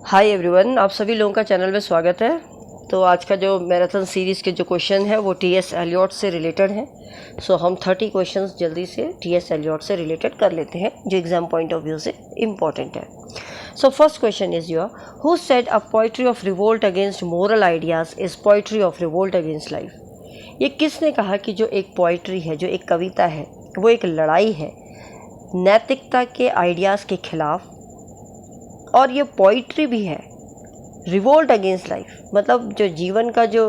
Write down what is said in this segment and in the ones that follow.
Hi everyone, आप सभी लोगों का चैनल में स्वागत है। तो आज का जो मैराथन सीरीज़ के जो क्वेश्चन है वो टी.एस. एलियट से रिलेटेड है। सो हम 30 क्वेश्चंस जल्दी से टी.एस. एलियट से रिलेटेड कर लेते हैं जो एग्जाम पॉइंट ऑफ व्यू से इम्पॉर्टेंट है। So first question is your, who said a poetry of revolt against moral ideas is poetry of revolt against life. ये किसने कहा कि जो एक पोइट्री है, जो एक कविता है, वो एक लड़ाई है नैतिकता के आइडियाज़ के खिलाफ, और ये पोइट्री भी है रिवोल्ट अगेंस्ट लाइफ, मतलब जो जीवन का जो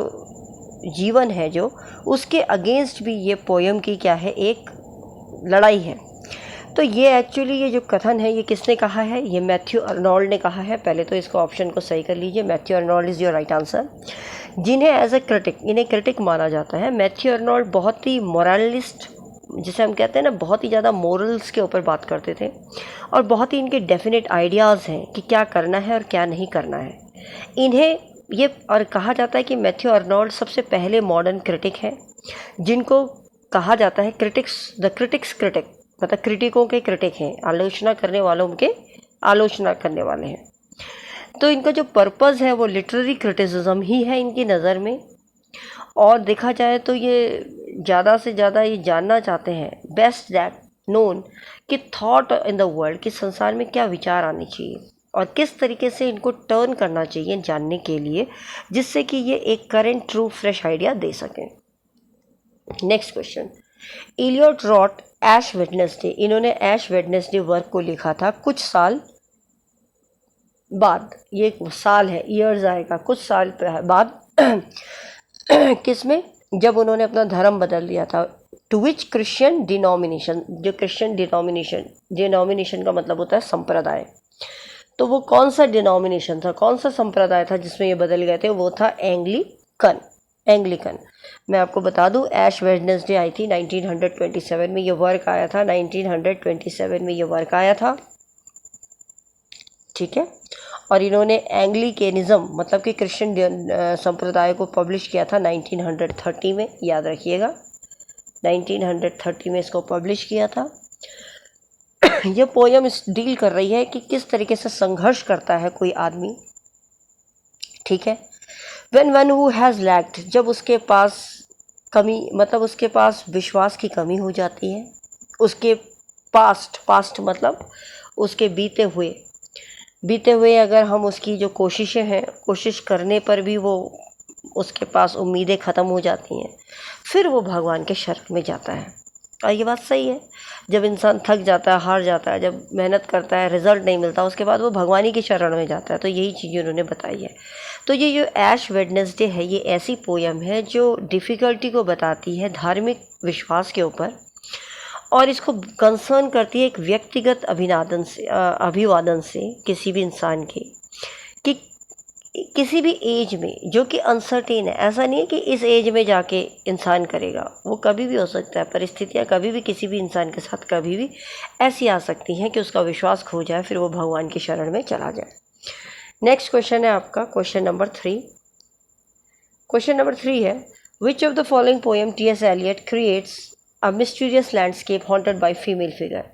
जीवन है जो उसके अगेंस्ट भी ये पोयम की क्या है, एक लड़ाई है। तो ये एक्चुअली ये जो कथन है ये किसने कहा है? ये मैथ्यू अर्नोल्ड ने कहा है। पहले तो इसको ऑप्शन को सही कर लीजिए, Matthew Arnold is your right answer. जिन्हें एज ए क्रिटिक, इन्हें क्रिटिक माना जाता है। मैथ्यू अर्नोल्ड बहुत ही मोरलिस्ट, जिसे हम कहते हैं ना, बहुत ही ज़्यादा मोरल्स के ऊपर बात करते थे और बहुत ही इनके डेफिनेट आइडियाज़ हैं कि क्या करना है और क्या नहीं करना है। इन्हें ये और कहा जाता है कि मैथ्यू अर्नोल्ड सबसे पहले मॉडर्न क्रिटिक हैं, जिनको कहा जाता है क्रिटिक्स क्रिटिक, मतलब क्रिटिकों के क्रिटिक हैं, आलोचना करने वालों के आलोचना करने वाले हैं। तो इनका जो पर्पज़ है वो लिटरेरी क्रिटिसिज्म ही है इनकी नज़र में। और देखा जाए तो ये ज़्यादा से ज़्यादा ये जानना चाहते हैं बेस्ट दैट नोन कि थॉट इन द वर्ल्ड, कि संसार में क्या विचार आने चाहिए और किस तरीके से इनको टर्न करना चाहिए जानने के लिए, जिससे कि ये एक करेंट ट्रू फ्रेश आइडिया दे सकें। नेक्स्ट क्वेश्चन, इलियट रॉट ऐश वेडनेसडे। इन्होंने ऐश वेडनेसडे वर्क को लिखा था कुछ साल बाद, ये साल है, ईयर्स आएगा, कुछ साल बाद किसमें? जब उन्होंने अपना धर्म बदल लिया था। टू विच क्रिश्चियन डिनोमिनेशन, जो क्रिश्चियन डिनोमिनेशन का मतलब होता है संप्रदाय, तो वो कौन सा डिनोमिनेशन था, कौन सा संप्रदाय था जिसमें ये बदल गए थे? वो था एंग्लिकन। मैं आपको बता दूं, ऐश वेडनेसडे आई थी 1927 में, ये वर्क आया था 1927 में, ये वर्क आया था, ठीक है। और इन्होंने एंग्लिकेनिज्म मतलब कि क्रिश्चियन संप्रदाय को पब्लिश किया था 1930 में, याद रखिएगा 1930 में इसको पब्लिश किया था। यह पोयम इस डील कर रही है कि किस तरीके से संघर्ष करता है कोई आदमी, ठीक है। When one who has lacked, जब उसके पास कमी, मतलब उसके पास विश्वास की कमी हो जाती है, उसके पास्ट मतलब उसके बीते हुए अगर हम उसकी जो कोशिशें हैं, कोशिश करने पर भी वो उसके पास उम्मीदें ख़त्म हो जाती हैं, फिर वो भगवान के शरण में जाता है। और ये बात सही है, जब इंसान थक जाता है, हार जाता है, जब मेहनत करता है, रिज़ल्ट नहीं मिलता, उसके बाद वो भगवान ही की शरण में जाता है। तो यही चीज़ उन्होंने बताई है। तो ये जो ऐश वेडनेसडे है, ये ऐसी पोयम है जो डिफ़िकल्टी को बताती है धार्मिक विश्वास के ऊपर, और इसको कंसर्न करती है एक व्यक्तिगत अभिवादन से किसी भी इंसान के, कि किसी भी एज में जो कि अनसर्टेन है। ऐसा नहीं है कि इस एज में जाके इंसान करेगा, वो कभी भी हो सकता है, परिस्थितियाँ कभी भी किसी भी इंसान के साथ कभी भी ऐसी आ सकती हैं कि उसका विश्वास खो जाए, फिर वो भगवान की शरण में चला जाए। नेक्स्ट क्वेश्चन है आपका क्वेश्चन नंबर 3। क्वेश्चन नंबर 3 है, which of the following poem T S. Eliot creates a mysterious landscape haunted by female figure.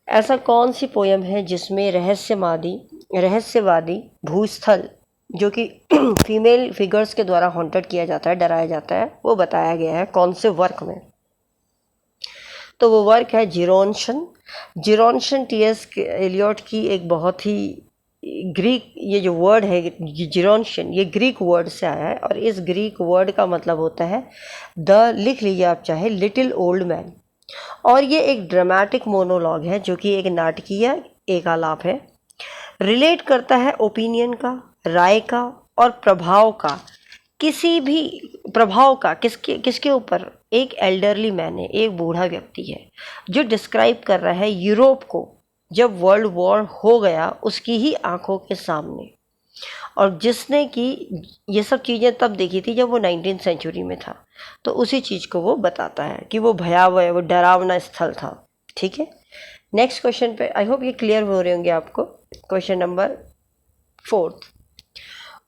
ऐसा कौन सी पोयम है जिसमें रहस्यवादी भूस्थल जो कि फीमेल फिगर्स के द्वारा हॉन्टेड किया जाता है, डराया जाता है, वो बताया गया है कौन से वर्क में? तो वो वर्क है जिरोनशन टी.एस. एलियट की एक बहुत ही ग्रीक, ये जो वर्ड है जिरोनशन, ये ग्रीक वर्ड से आया है, और इस ग्रीक वर्ड का मतलब होता है लिख लीजिए आप चाहे, लिटिल ओल्ड मैन। और ये एक ड्रामेटिक मोनोलॉग है जो कि एक नाटकीय एक आलाप है, रिलेट करता है ओपिनियन का, राय का और प्रभाव का, किसी भी प्रभाव का किसके ऊपर? एक एल्डरली मैन है, एक बूढ़ा व्यक्ति है जो डिस्क्राइब कर रहा है यूरोप को जब वर्ल्ड वॉर हो गया उसकी ही आंखों के सामने, और जिसने कि ये सब चीज़ें तब देखी थी जब वो 19th सेंचुरी में था। तो उसी चीज़ को वो बताता है कि वो भयावह, वो डरावना स्थल था, ठीक है। नेक्स्ट क्वेश्चन पे आई होप ये क्लियर हो रहे होंगे आपको। Question number 4,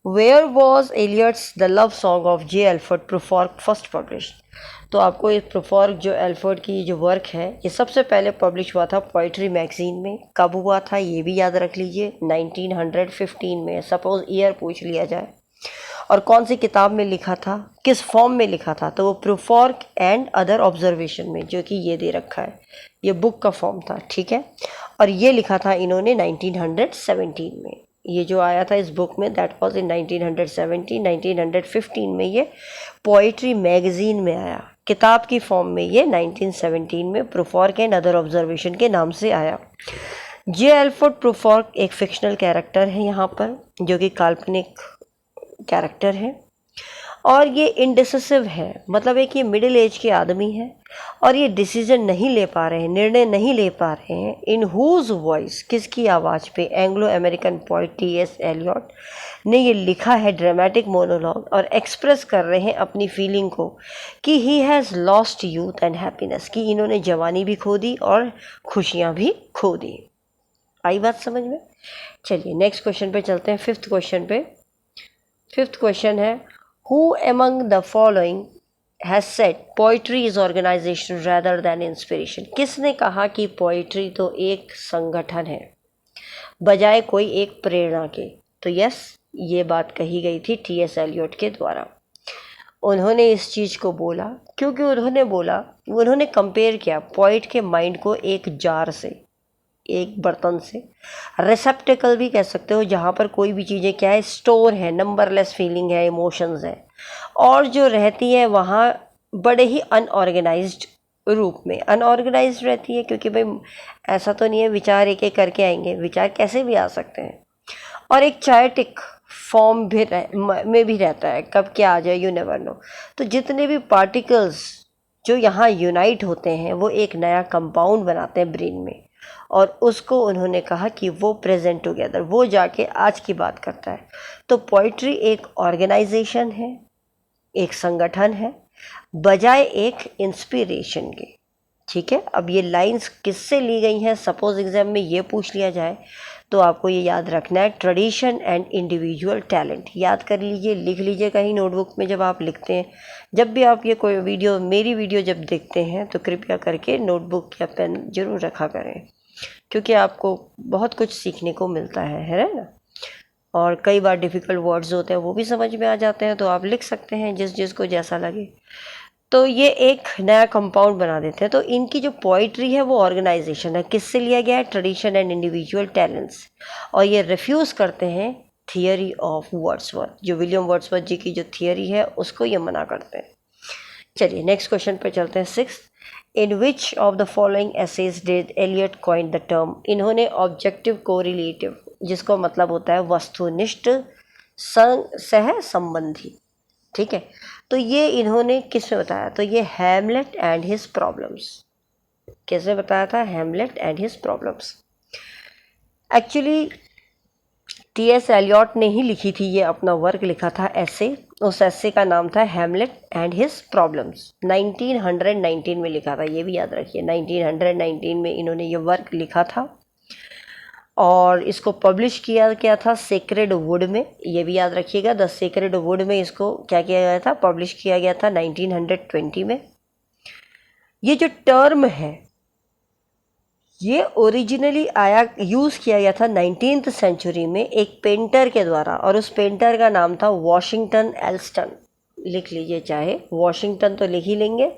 where was Eliot's the love song of J. Alfred Prufrock first published. तो आपको इस प्रोफॉर्क जो एल्फर्ड की जो वर्क है ये सबसे पहले पब्लिश हुआ था पोइट्री मैगजीन में। कब हुआ था ये भी याद रख लीजिए, 1915 में। सपोज ईयर पूछ लिया जाए। और कौन सी किताब में लिखा था, किस फॉर्म में लिखा था, तो वो प्रोफॉर्क एंड अदर ऑब्जर्वेशन में, जो कि ये दे रखा है, ये बुक का फॉर्म था, ठीक है। और ये लिखा था इन्होंने 1917 में। ये जो आया था इस बुक में दैट वाज इन 1917। 1915 में ये पोइट्री मैगजीन में आया, किताब की फॉर्म में ये 1917 में प्रोफॉर्क एंड अदर ऑब्जर्वेशन के नाम से आया। जे एल्फ्रेड प्रोफॉर्क एक फिक्शनल कैरेक्टर है यहाँ पर, जो कि काल्पनिक कैरेक्टर है, और ये इंडिसिसिव है, मतलब एक ये मिडिल एज के आदमी है और ये डिसीजन नहीं ले पा रहे हैं, निर्णय नहीं ले पा रहे हैं। इन हुज वॉइस, किसकी आवाज़ पे, Anglo American poet T S. Eliot ने ये लिखा है ड्रामेटिक मोनोलॉग, और एक्सप्रेस कर रहे हैं अपनी फीलिंग को कि he has lost youth and happiness, कि इन्होंने जवानी भी खो दी और खुशियाँ भी खो दी। आई बात समझ में? चलिए नेक्स्ट क्वेश्चन पे चलते हैं, फिफ्थ क्वेश्चन पे। फिफ्थ क्वेश्चन है, Who among the following has said poetry is organization rather than inspiration? किसने कहा कि पोइट्री तो एक संगठन है बजाय कोई एक प्रेरणा के? तो यस, ये बात कही गई थी टी.एस. एलियट के द्वारा। उन्होंने इस चीज़ को बोला क्योंकि उन्होंने कंपेयर किया पोइट के माइंड को एक जार से, एक बर्तन से, रिसेप्टिकल भी कह सकते हो, जहाँ पर कोई भी चीज़ें क्या है, स्टोर है, नंबरलेस फीलिंग है, इमोशंस है, और जो रहती है वहाँ बड़े ही अनऑर्गेनाइज्ड रूप में। अनऑर्गेनाइज्ड रहती है क्योंकि भाई ऐसा तो नहीं है विचार एक एक करके आएंगे, विचार कैसे भी आ सकते हैं, और एक चायटिक फॉर्म भी में भी रहता है, कब क्या आ जाए यू नेवर नो। तो जितने भी पार्टिकल्स जो यहाँ यूनाइट होते हैं वो एक नया कंपाउंड बनाते हैं ब्रेन में, और उसको उन्होंने कहा कि वो प्रेजेंट टुगेदर, वो जाके आज की बात करता है। तो पोइट्री एक ऑर्गेनाइजेशन है, एक संगठन है, बजाय एक इंस्पिरेशन के, ठीक है। अब ये लाइंस किससे ली गई हैं, सपोज एग्जाम में ये पूछ लिया जाए तो आपको ये याद रखना है, ट्रेडिशन एंड इंडिविजुअल टैलेंट। याद कर लीजिए, लिख लीजिए कहीं नोटबुक में जब आप लिखते हैं। जब भी आप ये कोई वीडियो, मेरी वीडियो जब देखते हैं तो कृपया करके नोटबुक या पेन जरूर रखा करें, क्योंकि आपको बहुत कुछ सीखने को मिलता है ना। और कई बार डिफ़िकल्ट वर्ड्स होते हैं वो भी समझ में आ जाते हैं, तो आप लिख सकते हैं जिसको जैसा लगे। तो ये एक नया कंपाउंड बना देते हैं। तो इनकी जो पोइट्री है वो ऑर्गेनाइजेशन है, किससे लिया गया है, ट्रेडिशन एंड इंडिविजुअल टैलेंट्स, और ये रिफ्यूज़ करते हैं थियरी ऑफ वर्ड्सवर्थ, जो विलियम वर्ड्सवर्थ जी की जो थियरी है उसको ये मना करते हैं। चलिए नेक्स्ट क्वेश्चन पे चलते हैं, sixth. In which of the following essays did Eliot coin the term? इन्होंने ऑब्जेक्टिव कोरिलेटिव, जिसको मतलब होता है वस्तुनिष्ठ सह संबंधी, ठीक है, तो ये इन्होंने किस में बताया? तो ये हैमलेट एंड हिज प्रॉब्लम्स। कैसे बताया था? Hamlet and his problems. Actually T S. Eliot ने ही लिखी थी, ये अपना वर्क लिखा था ऐसे, उस ऐसे का नाम था हैमलेट एंड हिज प्रॉब्लम्स। 1919 में लिखा था, ये भी याद रखिए, 1919 में इन्होंने ये वर्क लिखा था, और इसको पब्लिश किया गया था सेक्रेड वुड में, ये भी याद रखिएगा, द सेक्रेड वुड में इसको क्या किया गया था, पब्लिश किया गया था 1920 में। ये जो टर्म है ये ओरिजिनली यूज़ किया गया था 19th सेंचुरी में एक पेंटर के द्वारा, और उस पेंटर का नाम था वॉशिंगटन एल्स्टन। लिख लीजिए, चाहे वॉशिंगटन तो लिख ही लेंगे,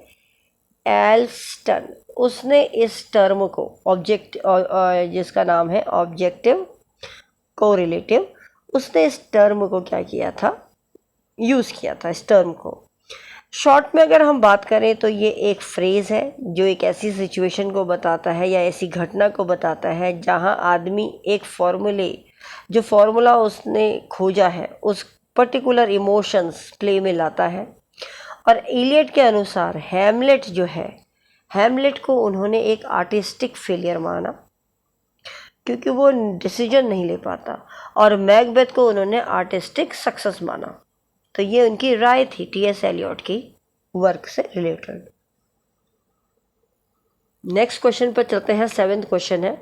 एल्स्टन। उसने इस टर्म को जिसका नाम है ऑब्जेक्टिव कोरिलेटिव, उसने इस टर्म को क्या किया था, यूज़ किया था इस टर्म को। शॉर्ट में अगर हम बात करें तो ये एक फ्रेज़ है जो एक ऐसी सिचुएशन को बताता है या ऐसी घटना को बताता है जहां आदमी एक जो फॉर्मूला उसने खोजा है उस पर्टिकुलर इमोशंस प्ले में लाता है। और एलियट के अनुसार हैमलेट जो है, हैमलेट को उन्होंने एक आर्टिस्टिक फेलियर माना क्योंकि वो डिसीजन नहीं ले पाता, और मैकबेथ को उन्होंने आर्टिस्टिक सक्सेस माना। तो ये उनकी राय थी टी.एस. एलियट की वर्क से रिलेटेड। नेक्स्ट क्वेश्चन पर चलते हैं, 7th क्वेश्चन है,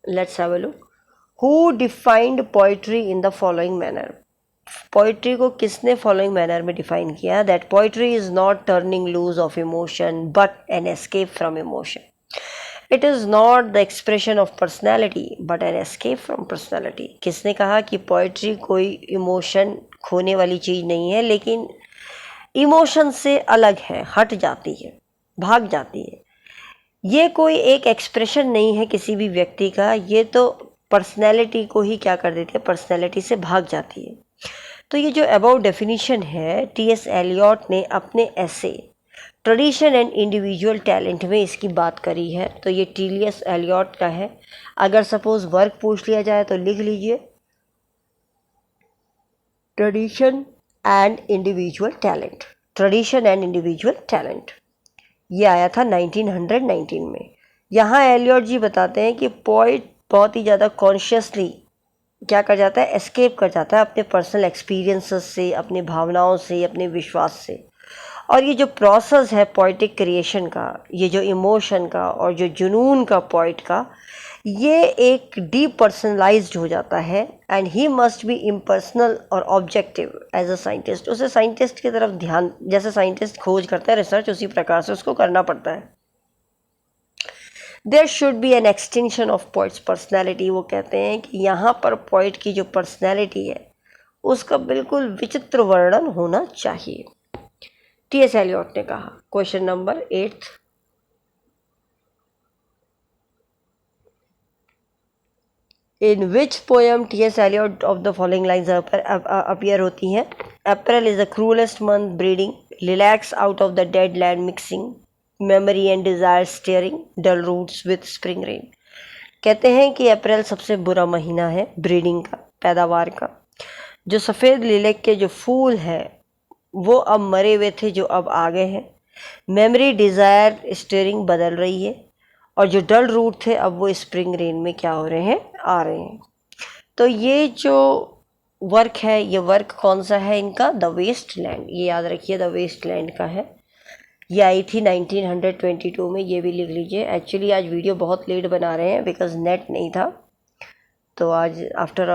let's have a look. Who defined poetry in the following manner? Poetry को किसने फॉलोइंग मैनर में डिफाइन किया? That poetry is not turning loose of emotion but an escape from emotion. It is not the expression of personality but an escape from personality. किसने कहा कि poetry कोई emotion खोने वाली चीज़ नहीं है, लेकिन इमोशन से अलग है, हट जाती है, भाग जाती है. ये कोई एक एक्सप्रेशन नहीं है किसी भी व्यक्ति का, ये तो पर्सनैलिटी को ही क्या कर देती है, पर्सनैलिटी से भाग जाती है. तो ये जो अबाउट डेफिनेशन है टी.एस. एलियट ने अपने ऐसे ट्रेडिशन एंड इंडिविजुअल टैलेंट में इसकी बात करी है. तो ये टी.एस. एलियट का है. अगर सपोज वर्क पूछ लिया जाए तो लिख लीजिए tradition and individual talent. Tradition and individual talent ये आया था 1919 में. यहाँ एलियट जी बताते हैं कि पोइट बहुत ही ज़्यादा कॉन्शियसली क्या कर जाता है, एस्केप कर जाता है अपने पर्सनल एक्सपीरियंसेस से, अपने भावनाओं से, अपने विश्वास से. और ये जो प्रोसेस है पोइटिक क्रिएशन का, ये जो इमोशन का और जो जुनून का पोइट का, ये एक डीपर्सनलाइज्ड हो जाता है. And he must be impersonal और ऑब्जेक्टिव एज अ साइंटिस्ट. उसे साइंटिस्ट की तरफ ध्यान, जैसे साइंटिस्ट खोज करता है, रिसर्च, उसी प्रकार से उसको करना पड़ता है. There should be an extension of poet's personality. वो कहते हैं कि यहाँ पर पोइट की जो पर्सनैलिटी है उसका बिल्कुल विचित्र वर्णन होना चाहिए. टी.एस. एलियट ने कहा. Question number 8. In which poem T S. Eliot of the following lines appear होती हैं? April is the cruellest month breeding, relax out of the dead land mixing, memory and desire stirring, dull roots with spring rain. कहते हैं कि अप्रैल सबसे बुरा महीना है breeding का, पैदावार का. जो सफ़ेद लिलक के जो फूल हैं वो अब मरे हुए थे, जो अब आ गए हैं. मेमोरी, डिज़ायर, स्टीयरिंग बदल रही है. और जो डल रूट थे अब वो स्प्रिंग रेन में क्या हो रहे हैं, आ रहे हैं. तो ये जो वर्क है, ये वर्क कौन सा है इनका? The waste land. ये याद रखिए, द वेस्ट लैंड का है. ये आई थी 1922 में, ये भी लिख लीजिए. एक्चुअली आज वीडियो बहुत लेट बना रहे हैं बिकॉज नेट नहीं था. तो आज after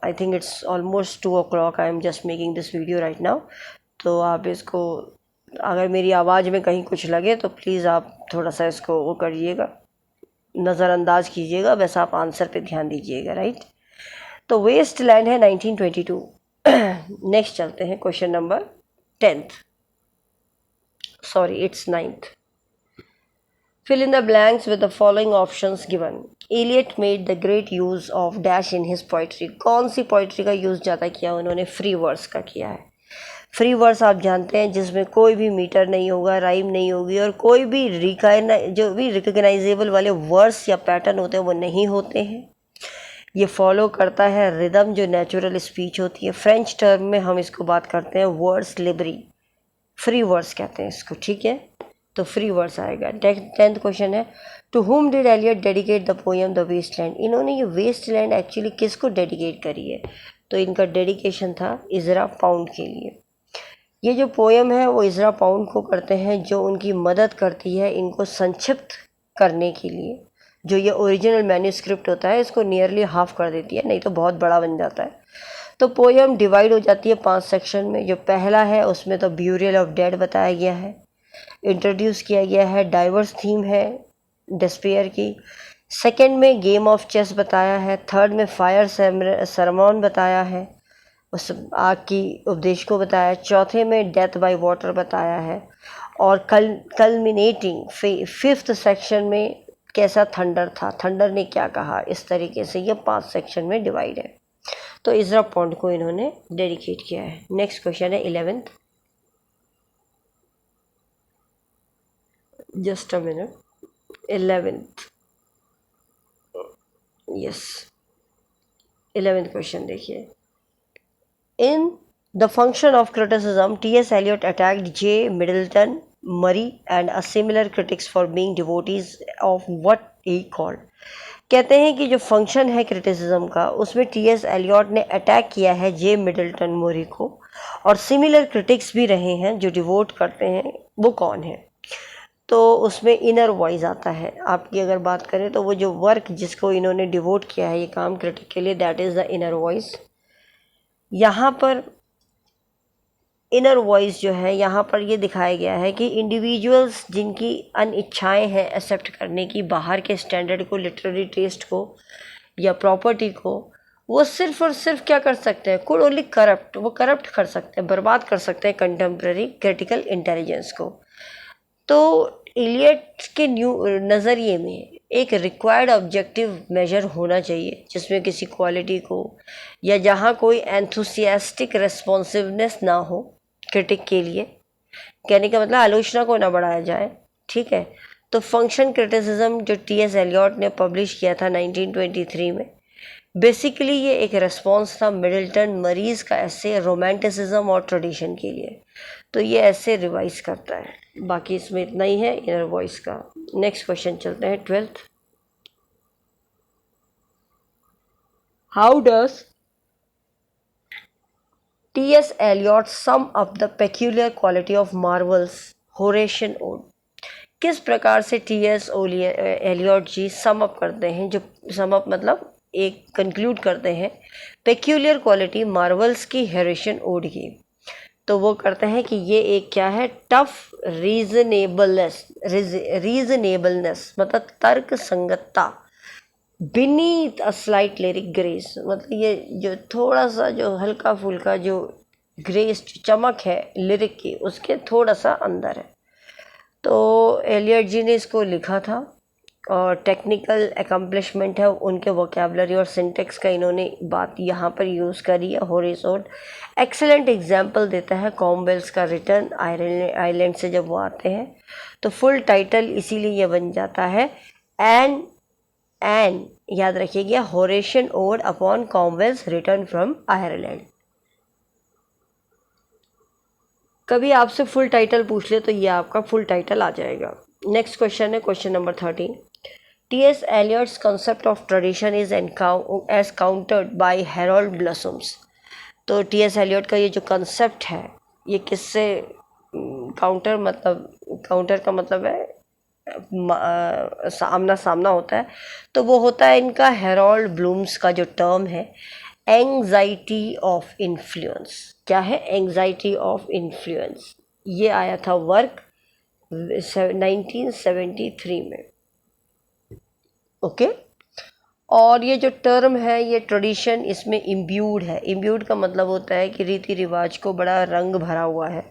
I think it's almost 2 o'clock I am just making this video right now. तो आप इसको, अगर मेरी आवाज़ में कहीं कुछ लगे तो प्लीज़ आप थोड़ा सा इसको वो करिएगा, नज़रअंदाज कीजिएगा, वैसे आप आंसर पे ध्यान दीजिएगा. राइट. तो वेस्ट लैंड है 1922. नेक्स्ट चलते हैं question number 10th. Sorry, it's 9th. Fill in the blanks with the following options given. Eliot made the great use of dash in his poetry. कौन सी पोइट्री का use ज़्यादा किया उन्होंने? Free verse का किया है. फ्री वर्स आप जानते हैं जिसमें कोई भी मीटर नहीं होगा, राइम नहीं होगी, और कोई भी जो भी रिकग्नाइजेबल वाले वर्स या पैटर्न होते हैं वो नहीं होते हैं. ये फॉलो करता है रिदम, जो नेचुरल स्पीच होती है. फ्रेंच टर्म में हम इसको बात करते हैं वर्स लिबरी. फ्री वर्स कहते हैं इसको. ठीक है, तो फ्री वर्स आएगा. 10th क्वेश्चन है, to whom did Eliot dedicate the poem the waste land. इन्होंने ये वेस्ट लैंड एक्चुअली किसको डेडिकेट करी है? तो इनका डेडिकेशन था इज़रा पाउंड के लिए. ये जो पोएम है वो इज़रा पाउंड को करते हैं, जो उनकी मदद करती है इनको संक्षिप्त करने के लिए. जो ये ओरिजिनल मैन्यूस्क्रिप्ट होता है इसको नियरली हाफ कर देती है, नहीं तो बहुत बड़ा बन जाता है. तो पोएम डिवाइड हो जाती है 5 सेक्शन में. जो पहला है उसमें तो ब्यूरियल ऑफ डेड बताया गया है, इंट्रोड्यूस किया गया है. डाइवर्स थीम है डिस्पेयर की. सेकंड में गेम ऑफ चेस बताया है. थर्ड में फायर सरमॉन बताया है, उस आग की उपदेश को बताया. चौथे में डेथ बाय वाटर बताया है. और कल्मिनेटिंग 5th सेक्शन में कैसा थंडर था, थंडर ने क्या कहा. इस तरीके से ये 5 सेक्शन में डिवाइड है. तो इज़रा पाउंड को इन्होंने डेडिकेट किया है. नेक्स्ट क्वेश्चन है 11th. Just a minute. 11th, yes, 11th question देखिए. In the function of criticism T S. Eliot attacked J. Middleton, Murry and a similar critics for being devotees of what he called. कहते हैं कि जो function है criticism का उसमें T.S.. Eliot ने attack किया है जे. मिडल्टन, मोरी को, और सिमिलर क्रिटिक्स भी रहे हैं जो डिवोट करते हैं. वो कौन है? तो उसमें इनर वॉइस आता है. आपकी अगर बात करें तो वो जो वर्क जिसको इन्होंने डिवोट किया है ये काम क्रिटिक के लिए, that is the inner voice. यहाँ पर इनर वॉइस जो है यहाँ पर ये दिखाया गया है कि इंडिविजुअल्स जिनकी अनिच्छाएं हैं एक्सेप्ट करने की बाहर के स्टैंडर्ड को, लिटरेरी टेस्ट को या प्रॉपर्टी को, वो सिर्फ और सिर्फ क्या कर सकते हैं, कुड ओनली करप्ट, वो करप्ट कर सकते हैं, बर्बाद कर सकते हैं कंटेम्प्रेरी क्रिटिकल इंटेलिजेंस को। तो इलियट के नज़रिए में एक रिक्वायर्ड ऑब्जेक्टिव मेजर होना चाहिए जिसमें किसी क्वालिटी को या जहाँ कोई एंथुसियास्टिक रेस्पॉन्सिवनेस ना हो क्रिटिक के लिए, कहने का मतलब आलोचना को ना बढ़ाया जाए, ठीक है। तो फंक्शन क्रिटिसिज्म जो टी.एस. एलियट ने पब्लिश किया था 1923 में, बेसिकली ये एक रेस्पॉन्स था मिडल्टन मरीज का ऐसे रोमांटिसिज्म और ट्रेडिशन के लिए। तो ये ऐसे रिवाइज करता है। बाकी इसमें इतना ही है इनर वॉइस का। नेक्स्ट क्वेश्चन चलते हैं 12th। How does T S. Eliot sum up the peculiar quality of Marvell's Horatian ode? किस प्रकार से T S. Eliot ji sum up करते हैं, जो सम अप मतलब एक कंक्लूड करते हैं पेक्यूलियर क्वालिटी मार्वल्स की होरेशियन ओड की? तो वो करते हैं कि ये एक क्या है, टफ रीजनेबलनेस मतलब तर्क संगतता, beneath a slight lyric grace मतलब ये जो थोड़ा सा जो हल्का फुल्का जो ग्रेस चमक है लिरिक की उसके थोड़ा सा अंदर है। तो एलियट जी ने इसको लिखा था और टेक्निकल एकम्प्लिशमेंट है उनके वोकेबलरी और सिंटेक्स का इन्होंने बात यहाँ पर यूज़ करी है। होरेस ओड एक्सेलेंट एग्जाम्पल देता है कॉम्बेल्स का रिटर्न आइलैंड से जब वो आते हैं। तो फुल टाइटल इसीलिए ये बन जाता है एन याद रखिएगा, Horatian ode upon Cromwell's return from Ireland. कभी आपसे फुल टाइटल पूछ ले तो ये आपका फुल टाइटल आ जाएगा। नेक्स्ट क्वेश्चन है question number 13। T S. Eliot's concept of tradition is as countered by Harold Blossoms. तो टी.एस. एलियट का ये जो कंसेप्ट है ये किससे काउंटर का मतलब है आमना सामना होता है। तो वो होता है इनका हैरोल्ड ब्लूम्स का जो टर्म है एंग्जाइटी ऑफ इन्फ्लुएंस। क्या है? Anxiety of influence. ये आया था वर्क 1973 में। ओके और ये जो टर्म है ये ट्रेडिशन इसमें इम्ब्यूड है। इम्ब्यूड का मतलब होता है कि रीति रिवाज को बड़ा रंग भरा हुआ है,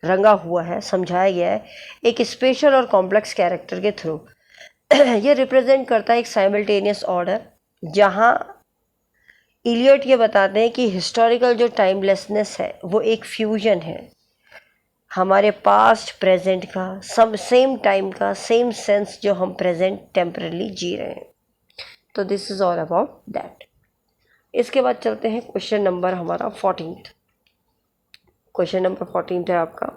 रंगा हुआ है, समझाया गया है एक स्पेशल और कॉम्प्लेक्स कैरेक्टर के थ्रू। ये रिप्रेजेंट करता है एक साइमल्टेनियस ऑर्डर जहाँ इलियट ये बताते हैं कि हिस्टोरिकल जो टाइमलेसनेस है वो एक फ्यूजन है हमारे पास्ट प्रेजेंट का, सब सेम टाइम का, सेम सेंस जो हम प्रेजेंट टेम्परली जी रहे हैं। तो this is all about that. इसके बाद चलते हैं क्वेश्चन नंबर हमारा 14th। क्वेश्चन नंबर 14th है आपका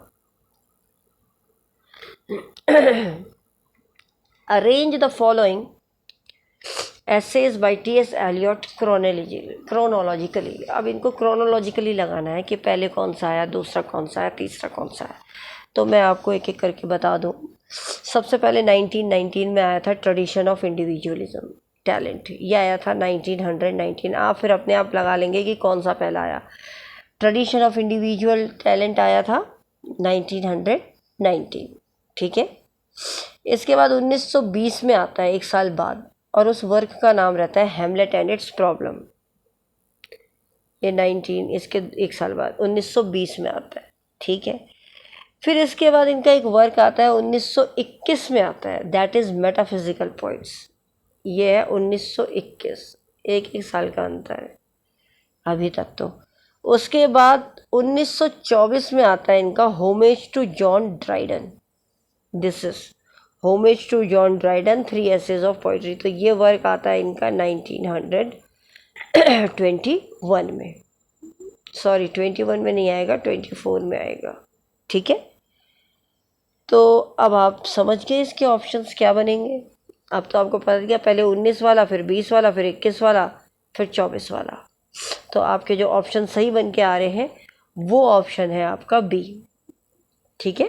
arrange the following essays by T S. Eliot chronologically. अब इनको क्रोनोलॉजिकली लगाना है कि पहले कौन सा आया, दूसरा कौन सा आया, तीसरा कौन सा है। तो मैं आपको एक एक करके बता दूं। सबसे पहले 1919 में आया था ट्रेडिशन ऑफ इंडिविजुअलिज्म टैलेंट, ये आया था 1919। आप फिर अपने आप लगा लेंगे कि कौन सा पहला आया। ट्रेडिशन ऑफ इंडिविजुअल टैलेंट आया था 1919, ठीक है। इसके बाद 1920 में आता है, एक साल बाद, और उस वर्क का नाम रहता है हेमलेट एंड इट्स प्रॉब्लम। ये इसके एक साल बाद 1920 में आता है, ठीक है। फिर इसके बाद इनका एक वर्क आता है 1921 में आता है, दैट इज़ मेटाफिजिकल पॉइंट्स। ये है 1921, एक साल का अंतर है अभी तक। तो उसके बाद 1924 में आता है इनका homage to John Dryden. This is homage to John Dryden 3 essays of poetry. तो ये वर्क आता है इनका 1921 में, सॉरी 21 में नहीं आएगा, 24 में आएगा, ठीक है। तो अब आप समझ गए इसके ऑप्शंस क्या बनेंगे। अब तो आपको पता गया, पहले 19 वाला, फिर 20 वाला, फिर 21 वाला, फिर 24 वाला। तो आपके जो ऑप्शन सही बन के आ रहे हैं वो ऑप्शन है आपका बी, ठीक है।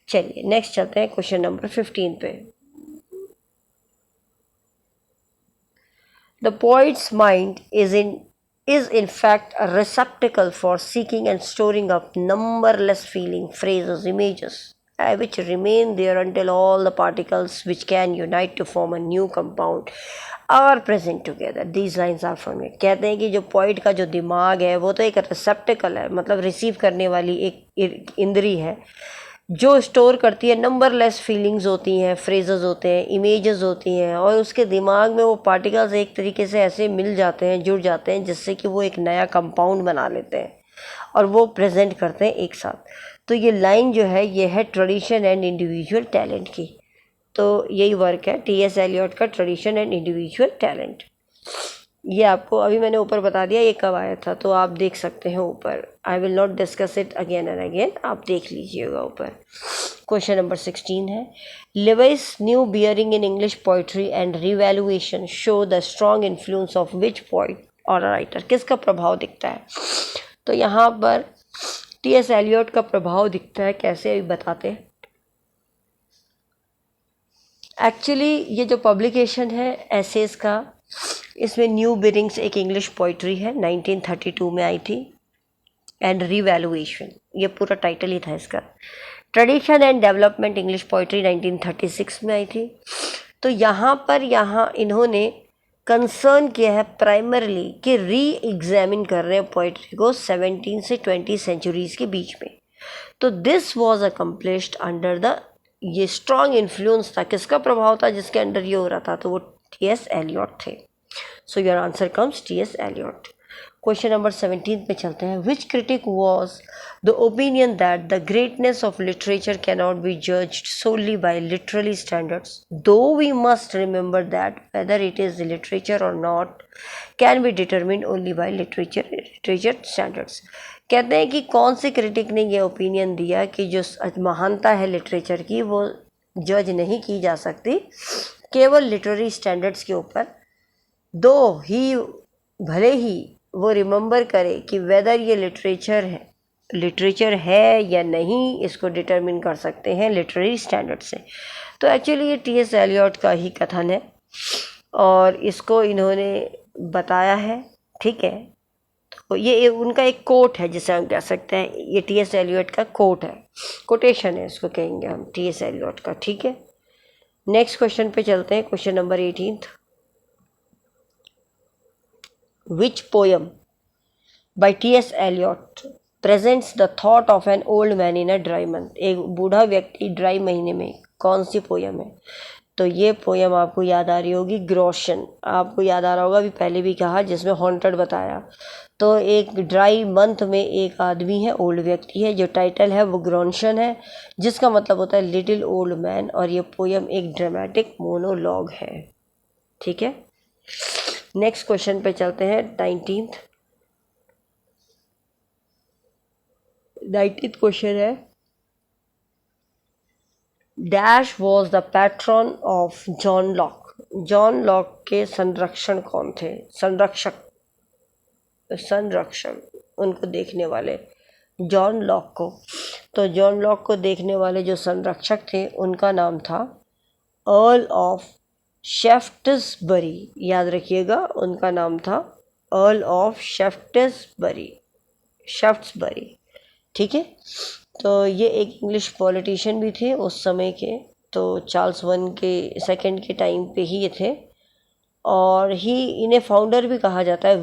चलिए नेक्स्ट चलते हैं क्वेश्चन नंबर 15 पे। The poets mind is in is in fact a receptacle for seeking and storing up numberless feeling, phrases, images, which remain there until all the particles which can unite to form a new compound are present together. These lines are from it. कहते हैं कि जो poet का जो दिमाग है वो तो एक रिसेप्टिकल है, मतलब रिसीव करने वाली एक इंद्री है जो स्टोर करती है, नंबरलेस फीलिंग्स होती हैं, फ्रेजेस होते हैं, इमेजेस होती हैं, और उसके दिमाग में वो पार्टिकल्स एक तरीके से ऐसे मिल जाते हैं, जुड़ जाते हैं, जिससे कि वो एक नया कंपाउंड बना लेते हैं और वो प्रेजेंट करते हैं एक साथ। तो ये लाइन जो है ये है ट्रेडिशन एंड इंडिविजुअल टैलेंट की। तो यही वर्क है टी.एस. एलियट का, ट्रेडिशन एंड इंडिविजुअल टैलेंट। ये आपको अभी मैंने ऊपर बता दिया ये कब आया था, तो आप देख सकते हैं ऊपर। I will not discuss it again and again, आप देख लीजिएगा ऊपर। क्वेश्चन नंबर 16 है, Lewis new bearing in English poetry and revaluation show the strong influence of which poet और राइटर। किसका प्रभाव दिखता है? तो यहाँ पर टी.एस. एलियट का प्रभाव दिखता है। कैसे अभी बताते हैं। एक्चुअली ये जो पब्लिकेशन है एसेस का, इसमें न्यू बियरिंग्स एक इंग्लिश पोइट्री है, 1932 में आई थी, एंड रिवैल्यूएशन ये पूरा टाइटल ही था इसका। Tradition and development English poetry 1936 में आई थी। तो यहाँ इन्होंने कंसर्न किया है प्राइमरली कि री एग्जामिन कर रहे हैं पोइट्री को 17 से 20 सेंचुरीज के बीच में। तो this was accomplished under the, ये स्ट्रॉन्ग इन्फ्लुएंस था, किसका प्रभाव था जिसके अंडर ये हो रहा था? तो वो टी.एस. एलियट थे। So your answer comes T S. Eliot. Question number 17 पे चलते हैं। Which critic was the opinion that the greatness of literature cannot be judged solely by literary standards, though we must remember that whether it is literature or not can be determined only by literature standards. कहते हैं कि कौन से critic ने ये opinion दिया कि जो महानता है लिटरेचर की वो जज नहीं की जा सकती केवल लिटरेरी स्टैंडर्ड्स के ऊपर, दो ही भले ही वो रिमेंबर करे कि वेदर ये लिटरेचर है या नहीं, इसको डिटरमिन कर सकते हैं लिटरेरी स्टैंडर्ड से। तो एक्चुअली ये टी.एस. एलियट का ही कथन है और इसको इन्होंने बताया है, ठीक है। तो ये उनका एक कोट है जिसे हम कह सकते हैं, ये टी.एस. एलियट का कोट है, कोटेशन है, इसको कहेंगे हम टी.एस. एलियट का, ठीक है। नेक्स्ट क्वेश्चन पे चलते हैं। Question number 18, which poem by T.S. Eliot presents the thought of an old man in a dry month? एक बूढ़ा व्यक्ति ड्राई महीने में कौन सी पोयम है? तो ये पोयम आपको याद आ रही होगी, ग्रोशन। आपको याद आ रहा होगा, अभी पहले भी कहा, जिसमें हॉन्टेड बताया। तो एक ड्राई मंथ में एक आदमी है, ओल्ड व्यक्ति है, जो टाइटल है वो ग्रोशन है, जिसका मतलब होता है लिटिल ओल्ड मैन, और ये पोयम एक ड्रामेटिक मोनोलॉग है, ठीक है। नेक्स्ट क्वेश्चन पे चलते हैं। 19th क्वेश्चन है, dash was the pattern of John Locke. John Locke के संरक्षण कौन थे? संरक्षण उनको देखने वाले जॉन लॉक को। तो जॉन लॉक को देखने वाले जो संरक्षक थे उनका नाम था अर्ल ऑफ शेफ्टसबरी। याद रखिएगा, उनका नाम था अर्ल ऑफ शेफ्टसबरी, ठीक है। तो ये एक इंग्लिश पॉलिटिशियन भी थे उस समय के, तो चार्ल्स सेकंड के टाइम पे ही ये थे, और इन्हें फाउंडर भी कहा जाता है,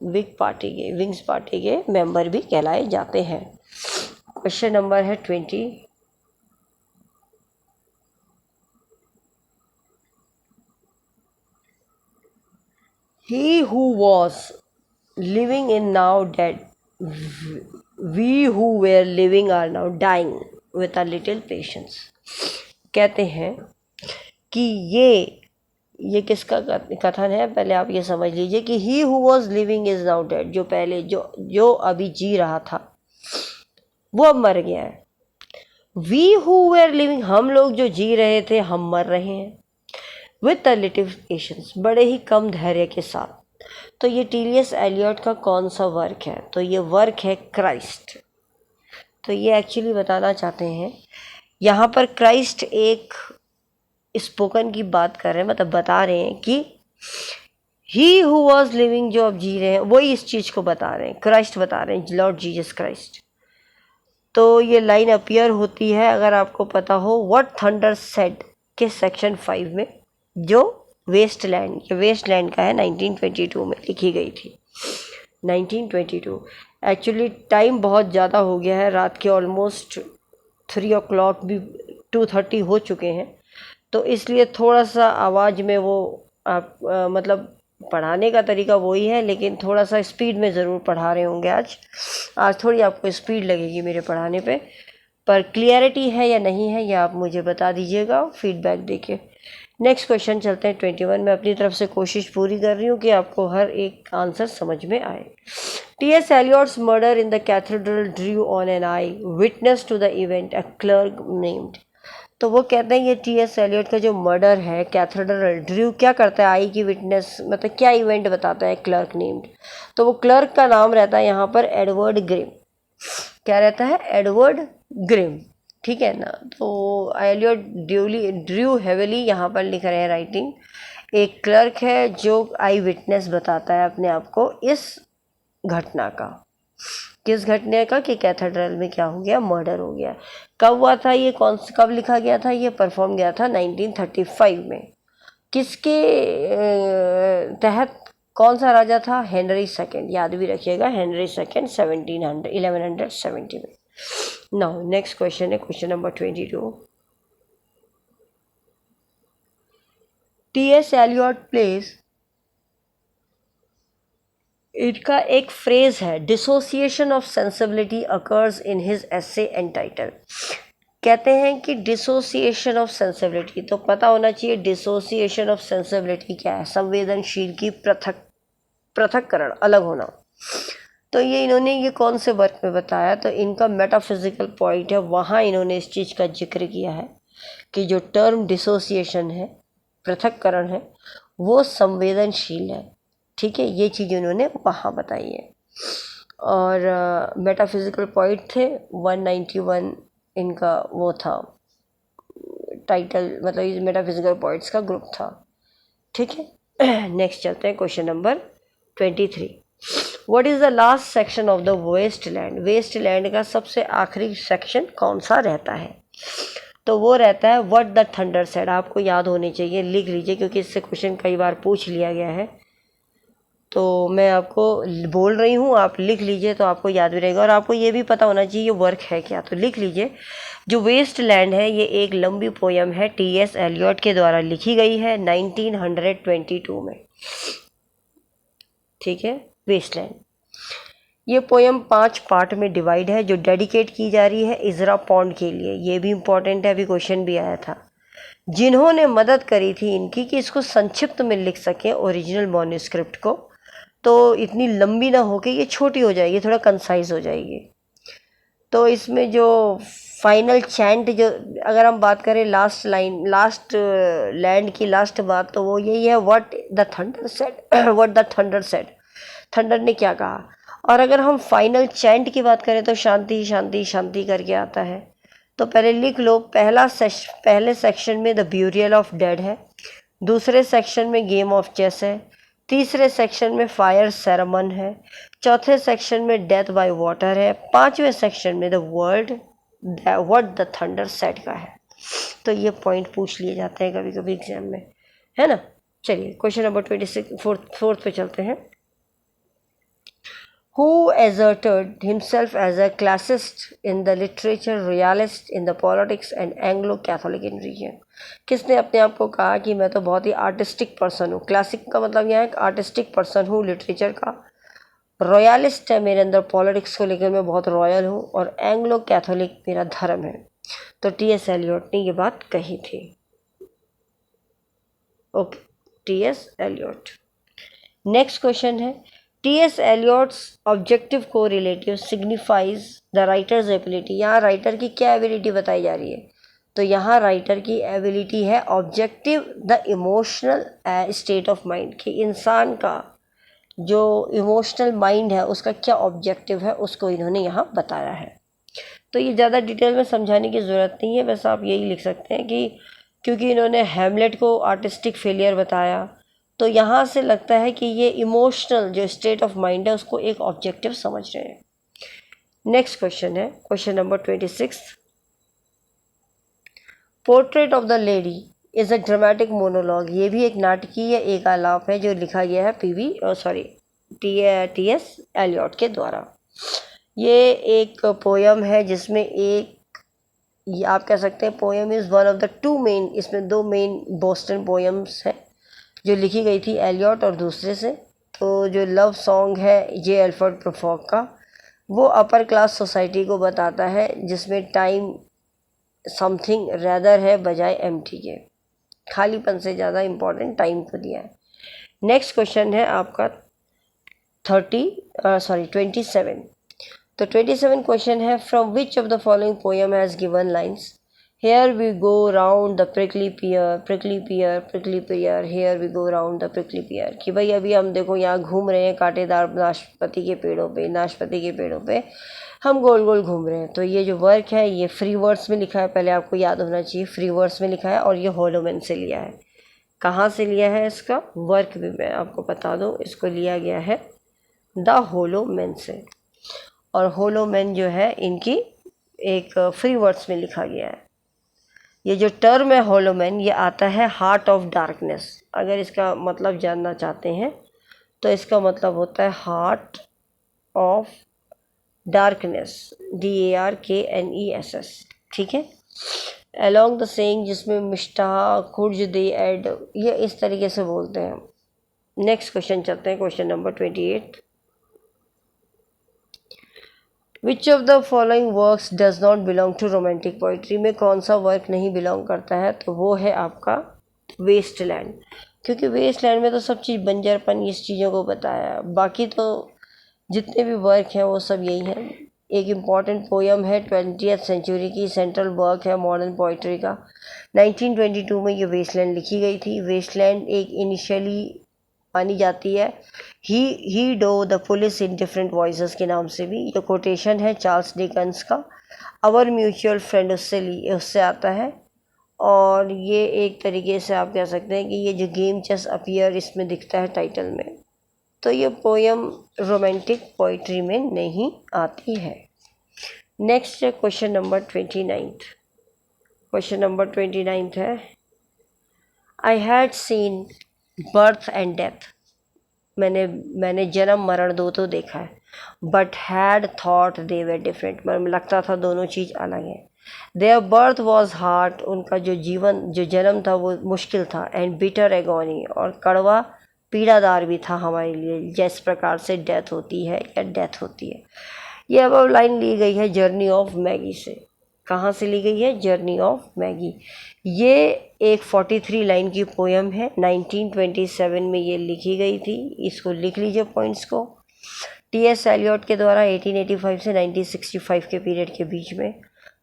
विंग्स पार्टी के मेंबर भी कहलाए जाते हैं। क्वेश्चन नंबर है 20, he who was living is now dead, we who were living are now dying with a little patience। कहते हैं कि ये किसका कथन है? पहले आप ये समझ लीजिए कि he who was living is now dead, जो पहले जो अभी जी रहा था वो अब मर गया है। we who were living, हम लोग जो जी रहे थे हम मर रहे हैं। विथ अ लिटिल पेशेंस, बड़े ही कम धैर्य के साथ। तो ये टी.एस. एलियट का कौन सा वर्क है? तो ये वर्क है क्राइस्ट। तो ये एक्चुअली बताना चाहते हैं, यहाँ पर क्राइस्ट एक स्पोकन की बात कर रहे हैं, मतलब बता रहे हैं कि ही हु वॉज लिविंग, जो अब जी रहे हैं वही इस चीज़ को बता रहे हैं, क्राइस्ट बता रहे हैं, लॉर्ड जीसस क्राइस्ट। तो ये लाइन अपीयर होती है अगर आपको पता हो व्हाट थंडर सेड के सेक्शन 5 में, जो वेस्टलैंड, ये वेस्टलैंड का है, 1922 में लिखी गई थी। 1922 एक्चुअली टाइम बहुत ज़्यादा हो गया है, रात के ऑलमोस्ट 3 o'clock भी 2:30 हो चुके हैं, तो इसलिए थोड़ा सा आवाज़ में वो आप मतलब पढ़ाने का तरीका वही है, लेकिन थोड़ा सा स्पीड में ज़रूर पढ़ा रहे होंगे आज थोड़ी आपको स्पीड लगेगी मेरे पढ़ाने पे, पर क्लियरिटी है या नहीं है ये आप मुझे बता दीजिएगा फीडबैक देके। नेक्स्ट क्वेश्चन चलते हैं 21। मैं अपनी तरफ से कोशिश पूरी कर रही हूँ कि आपको हर एक आंसर समझ में आए। T.S. Eliot's murder in the cathedral drew on an eye witness to the event a clerk named। तो वो कहते हैं ये T.S. एलियट का जो मर्डर है कैथेड्रल ड्रू क्या करता है, आई की विटनेस, मतलब क्या इवेंट बताता है, क्लर्क नेम्ड। तो वो क्लर्क का नाम रहता है यहाँ पर एडवर्ड ग्रिम। क्या रहता है, एडवर्ड ग्रिम, ठीक है ना। तो एलियट ड्रू हेविली यहाँ पर लिख रहे हैं राइटिंग, एक क्लर्क है जो आई विटनेस बताता है अपने आप को इस घटना का। किस घटने का, कि कैथेड्रल में क्या हो गया, मर्डर हो गया। कब हुआ था ये, कब लिखा गया था, ये परफॉर्म गया था 1935 में। किसके तहत, कौन सा राजा था, हेनरी सेकेंड, याद भी रखिएगा, हेनरी सेकेंड 1170 में। नाउ नेक्स्ट क्वेश्चन है question number 22। T.S. Eliot place, इनका एक फ्रेज है, dissociation of sensibility occurs in his essay entitled. कहते हैं कि डिसोसिएशन ऑफ सेंसिबिलिटी, तो पता होना चाहिए डिसोसिएशन ऑफ सेंसिबिलिटी क्या है, संवेदनशील की पृथक्करण, अलग होना। तो ये इन्होंने ये कौन से वर्क में बताया, तो इनका मेटाफिजिकल पॉइंट है, वहाँ इन्होंने इस चीज़ का जिक्र किया है कि जो टर्म डिसोसिएशन है, पृथक्करण है, वो संवेदनशील है, ठीक है। ये चीज़ उन्होंने वहाँ बताई है। और मेटाफिजिकल पॉइंट थे 191, इनका वो था टाइटल, मतलब ये मेटाफिजिकल पॉइंट्स का ग्रुप था, ठीक है। नेक्स्ट चलते हैं question number 23। What is the last section of the waste land, waste land का सबसे आखिरी सेक्शन कौन सा रहता है, तो वो रहता है व्हाट द थंडर सेड। आपको याद होने चाहिए, लिख लीजिए, क्योंकि इससे क्वेश्चन कई बार पूछ लिया गया है, तो मैं आपको बोल रही हूँ, आप लिख लीजिए तो आपको याद भी रहेगा। और आपको ये भी पता होना चाहिए ये वर्क है क्या, तो लिख लीजिए। जो वेस्टलैंड है ये एक लंबी पोयम है, T.S. एलियट के द्वारा लिखी गई है 1922 में, ठीक है। वेस्टलैंड, ये पोयम 5 पार्ट में डिवाइड है, जो डेडिकेट की जा रही है इजरा पॉन्ड के लिए। ये भी इम्पोर्टेंट है, अभी क्वेश्चन भी आया था, जिन्होंने मदद करी थी इनकी कि इसको संक्षिप्त में लिख सकें ओरिजिनल मॉन्यूस्क्रिप्ट को, तो इतनी लंबी ना हो के ये छोटी हो जाएगी, थोड़ा कंसाइज हो जाएगी। तो इसमें जो फाइनल चैंट, जो अगर हम बात करें लास्ट लाइन, लास्ट लैंड की लास्ट बात, तो वो यही है what the thunder said, what the thunder said, thunder ने क्या कहा। और अगर हम फाइनल चैंट की बात करें तो शांति शांति शांति करके आता है। तो पहले लिख लो, पहले सेक्शन में द ब्यूरियल ऑफ डेड है, दूसरे सेक्शन में गेम ऑफ चेस है, तीसरे सेक्शन में फायर सेरेमन है, चौथे सेक्शन में डेथ बाय वाटर है, पांचवें सेक्शन में the world what the thunder said का है। तो ये पॉइंट पूछ लिए जाते हैं कभी कभी एग्जाम में, है ना। चलिए क्वेश्चन नंबर 26 फोर्थ पे चलते हैं। Who asserted himself as a classicist in the literature, royalist in the politics and Anglo-Catholic in region। किसने अपने आप को कहा कि मैं तो बहुत ही आर्टिस्टिक पर्सन हूँ, क्लासिक का मतलब यहाँ एक आर्टिस्टिक पर्सन हूँ लिटरेचर का, रॉयलिस्ट है मेरे अंदर पॉलिटिक्स को लेकर, मैं बहुत रॉयल हूँ, और एंग्लो कैथोलिक मेरा धर्म है। तो T.S. एलियट ने ये बात कही थी, okay, T.S. Elliott. Next question है, T.S. एलियट्स ऑब्जेक्टिव को relative signifies the writers ability. यहाँ राइटर की क्या एबिलिटी बताई जा रही है, तो यहाँ राइटर की एबिलिटी है objective the emotional state of mind, कि इंसान का जो इमोशनल माइंड है उसका क्या ऑब्जेक्टिव है, उसको इन्होंने यहाँ बताया है। तो ये ज़्यादा डिटेल में समझाने की ज़रूरत नहीं है, बस आप यही लिख सकते हैं कि क्योंकि इन्होंने हैमलेट को आर्टिस्टिक फेलियर बताया, तो यहाँ से लगता है कि ये इमोशनल जो स्टेट ऑफ माइंड है उसको एक ऑब्जेक्टिव समझ रहे हैं। नेक्स्ट क्वेश्चन है question number 26। Portrait of the lady is a dramatic monologue. ये भी एक नाटकीय एक आलाप है जो लिखा गया है टी.एस. एलियट के द्वारा। ये एक पोयम है जिसमें ये आप कह सकते हैं poem is one of the two main, इसमें दो मेन बोस्टन पोयम्स हैं जो लिखी गई थी एलियट और दूसरे से। तो जो लव सॉन्ग है जे एल्फ्रेड प्रूफॉक का, वो अपर क्लास सोसाइटी को बताता है जिसमें टाइम समथिंग रेदर है बजाय एम्प्टी के, खालीपन से ज़्यादा इम्पोर्टेंट टाइम को दिया है। नेक्स्ट क्वेश्चन है आपका 27। तो 27 क्वेश्चन है from which of the following poem has given lines here we go round the prickly pear, prickly pear, prickly pear, here we go round the prickly pear. कि भाई अभी हम देखो यहाँ घूम रहे हैं कांटेदार नाशपाती के पेड़ों पे हम गोल गोल घूम रहे हैं। तो ये जो वर्क है ये फ्री वर्ड्स में लिखा है, पहले आपको याद होना चाहिए, फ्री वर्ड्स में लिखा है और ये होलोमैन से लिया है। कहाँ से लिया है इसका वर्क भी मैं आपको बता दूँ, इसको लिया गया है द होलोमैन से। और होलोमैन जो है इनकी एक फ्री वर्ड्स में लिखा गया है। ये जो टर्म है होलोमैन ये आता है हार्ट ऑफ डार्कनेस। अगर इसका मतलब जानना चाहते हैं तो इसका मतलब होता है हार्ट ऑफ डार्कनेस, DARKNESS। ठीक है, अलोंग द सेइंग जिसमें मिष्टा खुर्ज दे एड, ये इस तरीके से बोलते हैं। नेक्स्ट क्वेश्चन चलते हैं, question number 28। Which of the following works does not belong to romantic poetry. में कौन सा वर्क नहीं बिलोंग करता है, तो वो है आपका वेस्टलैंड। क्योंकि वेस्टलैंड में तो सब चीज़ बंजरपन इस चीज़ों को बताया है, बाकी तो जितने भी वर्क हैं वो सब यही हैं। एक इम्पॉर्टेंट पोयम है 20th सेंचुरी की, सेंट्रल वर्क है मॉडर्न पोइट्री का। 1922 में ये वेस्टलैंड लिखी गई थी। वेस्टलैंड एक इनिशियली मानी जाती है he do the police in different voices के नाम से भी। ये कोटेशन है चार्ल्स डिकन्स का, अवर म्यूचुअल फ्रेंड उससे आता है। और ये एक तरीके से आप कह सकते हैं कि ये जो गेम चेस अपीयर इसमें दिखता है टाइटल में, तो ये पोयम रोमांटिक पोइट्री में नहीं आती है। नेक्स्ट है क्वेश्चन नंबर 29। क्वेश्चन नंबर 29 है I had seen birth and death. मैंने जन्म मरण दो तो देखा है, but had thought they way different, मतलब लगता था दोनों चीज़ अलग है। देयर बर्थ वॉज हार्ड, उनका जो जन्म था वो मुश्किल था, एंड बिटर एगोनी, और कड़वा पीड़ादार भी था हमारे लिए, जिस प्रकार से डेथ होती है या डेथ होती है। ये अब लाइन ली गई है जर्नी ऑफ मैगी से। कहाँ से ली गई है, जर्नी ऑफ मैगी। ये एक 43 लाइन की पोयम है, 1927 में ये लिखी गई थी। इसको लिख लीजिए पॉइंट्स को। T.S. एलियट के द्वारा 1885 से 1965 के पीरियड के बीच में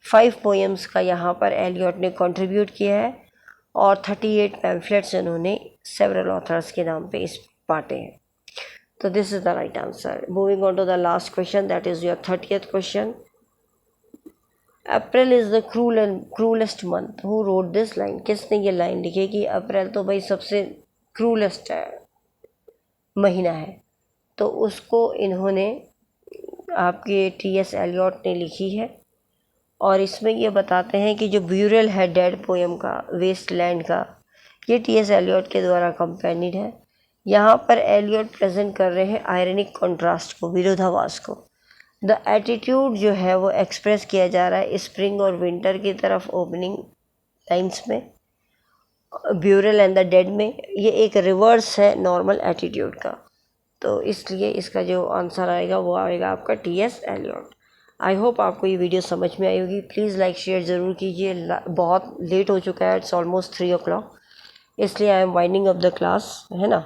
5 पोएम्स का यहाँ पर एलियट ने कंट्रीब्यूट किया है, और 38 पैम्फलेट्स इन्होंने सेवरल ऑथर्स के नाम पे इस बांटे हैं। तो this is the right answer. Moving on to the last question, that is your 30th question. April is the cruellest month, who wrote this line. किसने ये लाइन लिखी कि अप्रैल तो भाई सबसे क्रूलेस्ट है महीना है, तो उसको इन्होंने आपके T.S. एलियट ने लिखी है। और इसमें ये बताते हैं कि जो ब्यूरल है डेड पोएम का वेस्टलैंड का, ये T.S. एलियट के द्वारा कंपेनिड है। यहाँ पर एलियट प्रेजेंट कर रहे हैं आयरनिक कॉन्ट्रास्ट को, विरोधाभास को। द एटीट्यूड जो है वो एक्सप्रेस किया जा रहा है स्प्रिंग और विंटर की तरफ ओपनिंग लाइन्स में, ब्यूरल एंड द डेड में। ये एक रिवर्स है नॉर्मल एटीट्यूड का, तो इसलिए इसका जो आंसर आएगा वो आएगा आपका T.S. एलियट। आई होप आपको ये वीडियो समझ में आई होगी। प्लीज़ लाइक शेयर ज़रूर कीजिए। बहुत लेट हो चुका है, इट्स ऑलमोस्ट 3 o'clock, इसलिए I am winding up the class, है ना।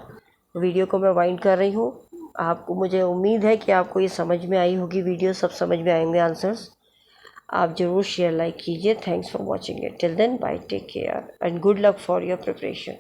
वीडियो को मैं वाइंड कर रही हूँ। आपको, मुझे उम्मीद है कि आपको ये समझ में आई होगी वीडियो, सब समझ में आएंगे आंसर्स। आप ज़रूर शेयर लाइक कीजिए। Thanks for watching it. Till then bye, take care and good luck for your preparation.